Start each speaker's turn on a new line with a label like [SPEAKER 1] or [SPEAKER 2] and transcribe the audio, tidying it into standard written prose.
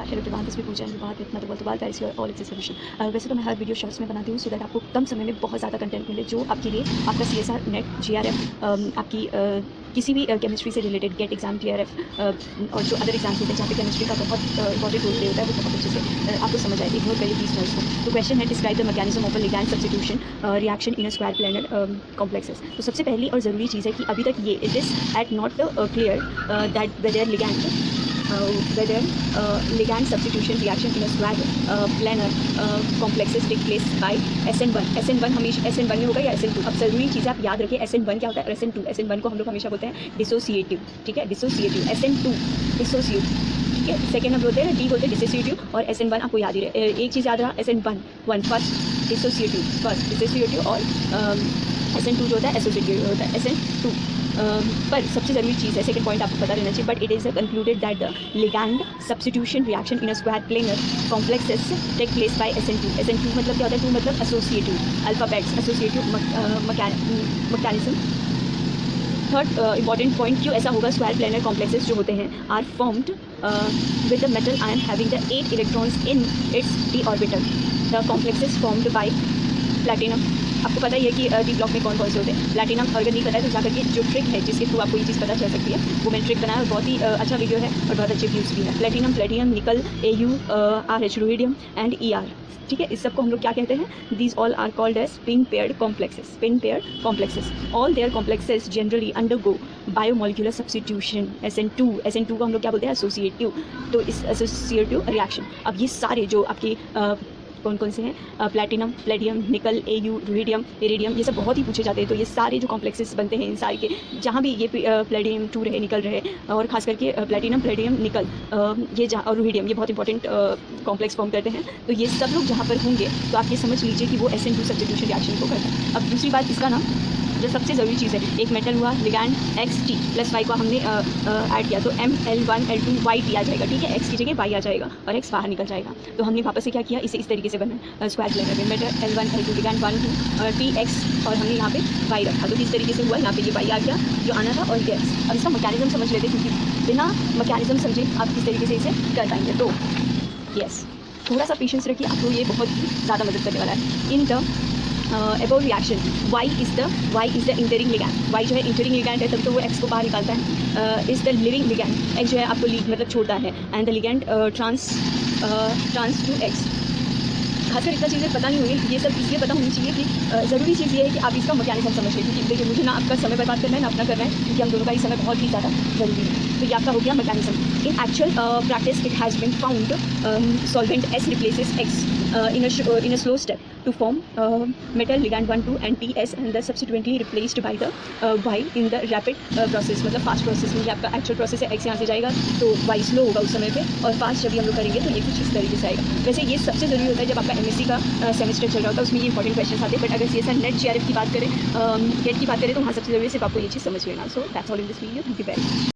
[SPEAKER 1] Hello प्रभात इसमें पूछा है बहुत इतना तो बहुत बात है और इट्स सोल्यूशन। वैसे तो मैं हर वीडियो शॉर्ट्स में बनाती हूँ सो दैट आपको कम समय में बहुत ज़्यादा कंटेंट मिले जो आपके लिए आपका CSR नेट GRF आपकी किसी भी केमिस्ट्री से रिलेटेड गेट एग्जाम GRF और जो अदर एग्जाम्स होते हैं जहाँ पे केमिस्ट्री का बहुत इंपॉर्टेंट रोल प्ले होता है वो बहुत अच्छे से आपको समझ आए। इग्नोर करिए प्लीज नॉइस को। तो क्वेश्चन है describe the mechanism of a ligand substitution reaction in a square planar complexes. तो सबसे पहली और ज़रूरी चीज़ है कि अभी तक ये it is at not clear that whether ligand substitution reaction in a square planar complexes take place by SN1। SN1 हमेशा SN1 में होगा या SN2। अब ज़रूरी चीज़ आप याद रखिए SN1 क्या होता है और SN2 को हम लोग हमेशा बोलते हैं डिसोसिएटिव, ठीक है, डिसोसिएटिव। SN2 डिसोसिएटिव, ठीक है। सेकेंड हम बोलते हैं D बोलते हैं डिसोसिएटिव और SN1 आपको याद ही रहे। एक चीज़ याद रहा SN1 फर्स्ट डिसोसिएटिव और SN2 जो होता है एसोसिएटिव होता है SN2। पर सबसे ज़रूरी चीज़ है सेकंड पॉइंट आपको पता रहना चाहिए but it is concluded that the ligand substitution reaction in a square planar complexes take place by SN2। SN2 मतलब क्या होता है? 2 मतलब associative alphabets associative mechanism. Third important क्यों ऐसा होगा? स्क्वायर प्लेनर कॉम्प्लेक्सेस जो होते हैं are formed with the metal ion having the 8 electrons in its d orbital. The complexes formed by platinum. आपको पता ही है कि डी ब्लॉक में कौन कौन से होते हैं। प्लैटिनम अगर नहीं पता है तो जाकर के जो ट्रिक है जिसके थ्रू आपको ये चीज़ पता चल सकती है वो मैंने ट्रिक बनाया और बहुत ही अच्छा वीडियो है और बहुत अच्छे व्यूज़ भी है। प्लेटिनम निकल AU RH रुहिडियम एंड ER, ठीक है। इस सब को हम लोग क्या कहते हैं? These all are called as spin paired complexes. All their complexes generally undergo biomolecular substitution SN2 को हम लोग क्या बोलते हैं? एसोसिएटिव। तो इस एसोसिएटिव रिएक्शन अब ये सारे जो आपके कौन कौन से हैं? प्लैटिनम, निकल, AU, रुहिडियम, इरिडियम, ये सब बहुत ही पूछे जाते हैं। तो ये सारे जो कॉम्प्लेक्सेस बनते हैं इन सारे के जहाँ भी ये प्लेटिनम 2 रहे, निकल रहे और खास करके प्लेटिनम, निकल ये जहाँ और रुहिडियम ये बहुत इंपॉर्टेंट कॉम्प्लेक्स फॉर्म करते हैं। तो ये सब लोग जहाँ पर होंगे तो आप ये समझ लीजिए कि वो SN2 सब्स्टिट्यूशन रिएक्शन को करता है। अब दूसरी बात इसका ना जो सबसे ज़रूरी चीज़ है, एक मेटल हुआ लिगैंड XT + Y को हमने ऐड किया तो ML1L2 YT आ जाएगा, ठीक है। X की जगह Y आ जाएगा और X बाहर निकल जाएगा। तो हमने वापस से क्या किया? इसे इस तरीके से बना स्क्वायर प्लेनर में मेटल L1 L2 लिगैंड 1 2 और TX और हमने यहाँ पे Y रखा। तो इस तरीके से हुआ, यहाँ पे ये Y आ गया जो आना था और ये X। अब इसका मैकेनिज्म समझ लेते क्योंकि बिना मैकेनिज्म समझे आप किस तरीके से इसे कर पाएंगे। तो यस, थोड़ा सा पेशेंस रखिए, आपको ये बहुत ज़्यादा मदद करने वाला है। In the above reaction Y is the entering ligand। Y जो है इंटरिंग लिगैंड है तब तो वो X को बाहर निकालता है। Is the living ligand. X जो है आपको मतलब छोड़ता है and the ligand trans to X। खासकर इतना चीज़ें पता नहीं होंगी, ये सब इसलिए पता होनी चाहिए कि ज़रूरी चीज़ ये है कि आप इसका मैकेनिज्म समझ लें क्योंकि देखिए मुझे ना आपका समय बर्बाद करना है ना अपना करना है क्योंकि हम दोनों का ही समय बहुत ही ज़्यादा ज़रूरी है। तो ये आपका हो गया mechanism. In actual practice it has been found solvent S replaces X in a slow step to form metal ligand 1 2 and TS and the subsequently replaced by the Y in the rapid process। मतलब fast process में आपका actual process है X यहाँ से जाएगा तो Y slow होगा उस समय पे और फास्ट जब हम लोग करेंगे तो ये कुछ इस तरीके से आएगा। वैसे ये सबसे ज़रूरी होता है जब आपका MSc का सेमेस्टर चल रहा होता है, उसमें ये इंपॉर्टेंट क्वेश्चन आते हैं। बट अगर CSR नेट GRF की बात करें, गेट की बात करें तो वहाँ सबसे ज़रूरी सिर्फ आपको ये चीज़ समझ लेना। So that's all in this video. Thank you very much.